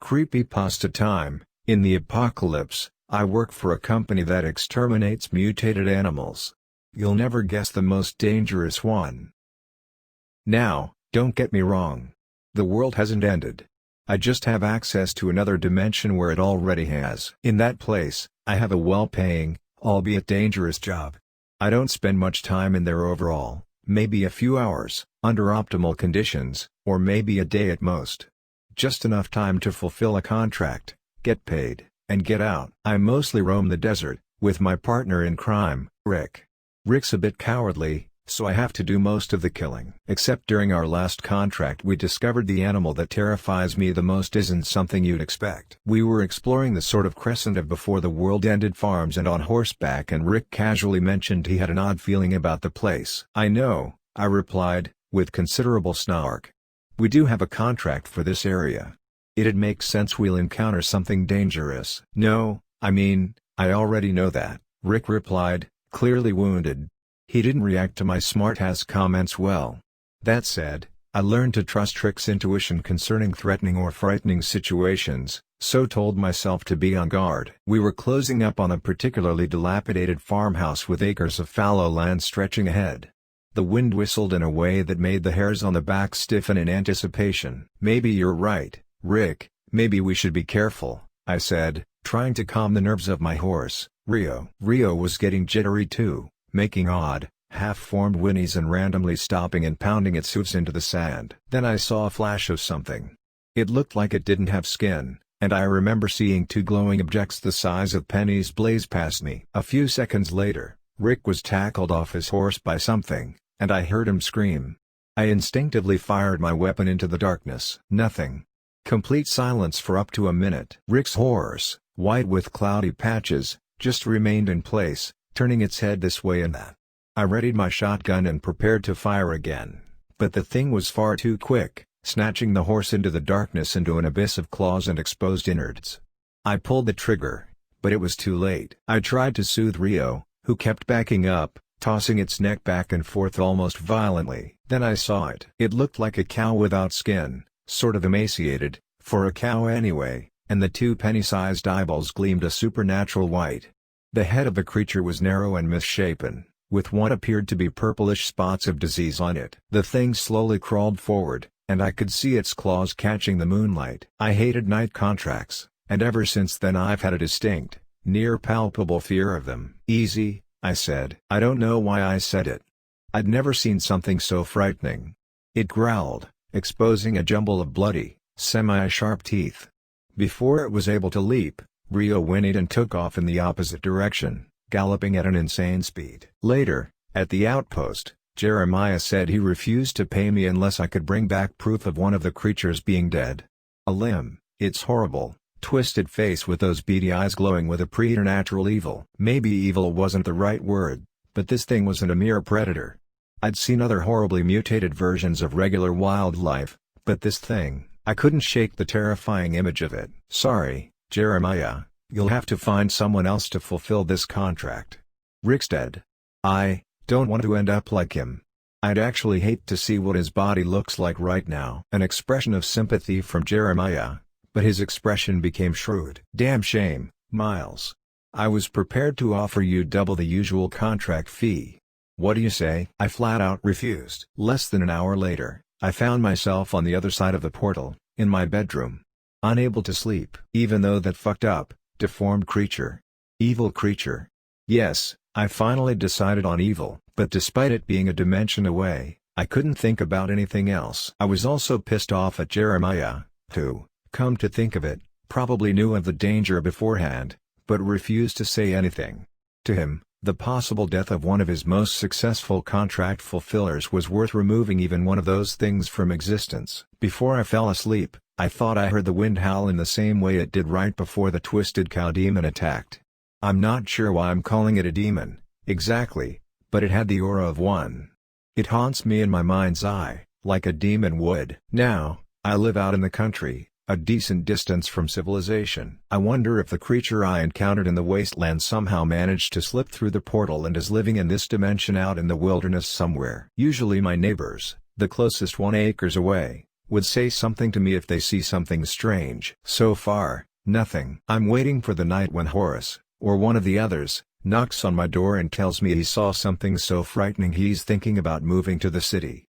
Creepypasta time. In the apocalypse, I work for a company that exterminates mutated animals. You'll never guess the most dangerous one. Now, don't get me wrong. The world hasn't ended. I just have access to another dimension where it already has. In that place, I have a well-paying, albeit dangerous job. I don't spend much time in there overall, maybe a few hours, under optimal conditions, or maybe a day at most. Just enough time to fulfill a contract, get paid, and get out. I mostly roam the desert, with my partner in crime, Rick. Rick's a bit cowardly, so I have to do most of the killing. Except during our last contract we discovered the animal that terrifies me the most isn't something you'd expect. We were exploring the sort of crescent of before the world ended farms and on horseback, and Rick casually mentioned he had an odd feeling about the place. "I know," I replied, with considerable snark. "We do have a contract for this area. It'd make sense we'll encounter something dangerous." "No, I mean, I already know that," Rick replied, clearly wounded. He didn't react to my smart-ass comments well. That said, I learned to trust Rick's intuition concerning threatening or frightening situations, so told myself to be on guard. We were closing up on a particularly dilapidated farmhouse with acres of fallow land stretching ahead. The wind whistled in a way that made the hairs on the back stiffen in anticipation. "Maybe you're right, Rick, maybe we should be careful," I said, trying to calm the nerves of my horse, Rio. Rio was getting jittery too, making odd, half-formed whinnies and randomly stopping and pounding its hooves into the sand. Then I saw a flash of something. It looked like it didn't have skin, and I remember seeing two glowing objects the size of pennies blaze past me. A few seconds later, Rick was tackled off his horse by something, and I heard him scream. I instinctively fired my weapon into the darkness. Nothing. Complete silence for up to a minute. Rick's horse, white with cloudy patches, just remained in place, turning its head this way and that. I readied my shotgun and prepared to fire again, but the thing was far too quick, snatching the horse into the darkness into an abyss of claws and exposed innards. I pulled the trigger, but it was too late. I tried to soothe Rio, who kept backing up, tossing its neck back and forth almost violently. Then I saw it. It looked like a cow without skin, sort of emaciated, for a cow anyway, and the two penny-sized eyeballs gleamed a supernatural white. The head of the creature was narrow and misshapen, with what appeared to be purplish spots of disease on it. The thing slowly crawled forward, and I could see its claws catching the moonlight. I hated night contracts, and ever since then I've had a distinct, near-palpable fear of them. "Easy," I said. I don't know why I said it. I'd never seen something so frightening. It growled, exposing a jumble of bloody, semi-sharp teeth. Before it was able to leap, Rio whinnied and took off in the opposite direction, galloping at an insane speed. Later, at the outpost, Jeremiah said he refused to pay me unless I could bring back proof of one of the creatures being dead. A limb, its horrible, twisted face with those beady eyes glowing with a preternatural evil. Maybe evil wasn't the right word, but this thing wasn't a mere predator. I'd seen other horribly mutated versions of regular wildlife, but this thing, I couldn't shake the terrifying image of it. "Sorry, Jeremiah, you'll have to find someone else to fulfill this contract. Rick's dead. I don't want to end up like him. I'd actually hate to see what his body looks like right now." An expression of sympathy from Jeremiah, but his expression became shrewd. "Damn shame, Miles. I was prepared to offer you double the usual contract fee. What do you say?" I flat out refused. Less than an hour later, I found myself on the other side of the portal, in my bedroom. Unable to sleep. Even though that fucked up, deformed creature. Evil creature. Yes, I finally decided on evil, but despite it being a dimension away, I couldn't think about anything else. I was also pissed off at Jeremiah, who, come to think of it, probably knew of the danger beforehand, but refused to say anything. To him, the possible death of one of his most successful contract fulfillers was worth removing even one of those things from existence. Before I fell asleep, I thought I heard the wind howl in the same way it did right before the twisted cow demon attacked. I'm not sure why I'm calling it a demon, exactly, but it had the aura of one. It haunts me in my mind's eye, like a demon would. Now, I live out in the country, a decent distance from civilization. I wonder if the creature I encountered in the wasteland somehow managed to slip through the portal and is living in this dimension out in the wilderness somewhere. Usually my neighbors, the closest 1 acre away, would say something to me if they see something strange. So far, nothing. I'm waiting for the night when Horace, or one of the others, knocks on my door and tells me he saw something so frightening he's thinking about moving to the city.